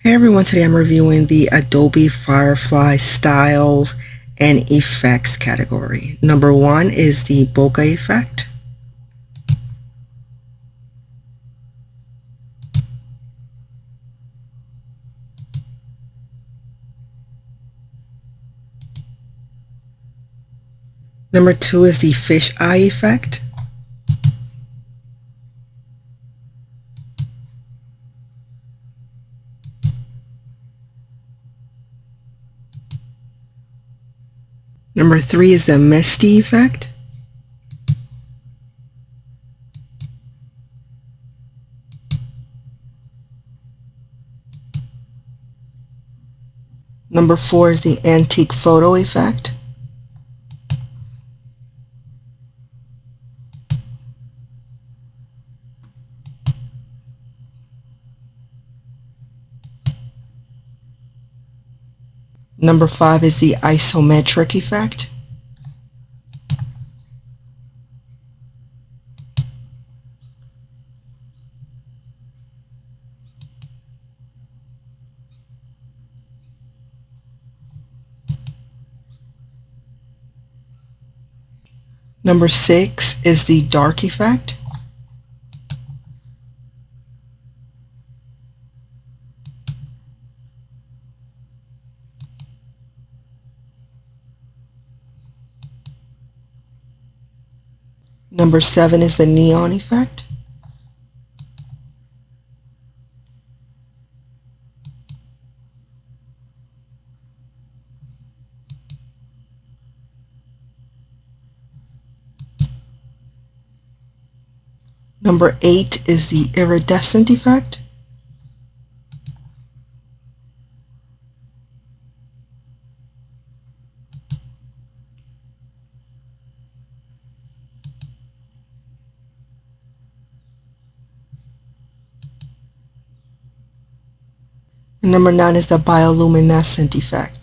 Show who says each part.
Speaker 1: Hey everyone, today I'm reviewing the Adobe Firefly styles and effects category. Number one is the bokeh effect. Number two is the fisheye effect. Number three is the Misty effect. Number four is the antique photo effect. Number five is the isometric effect. Number six is the dark effect. Number seven is the neon effect. Number eight is the iridescent effect. And number nine is the bioluminescent effect.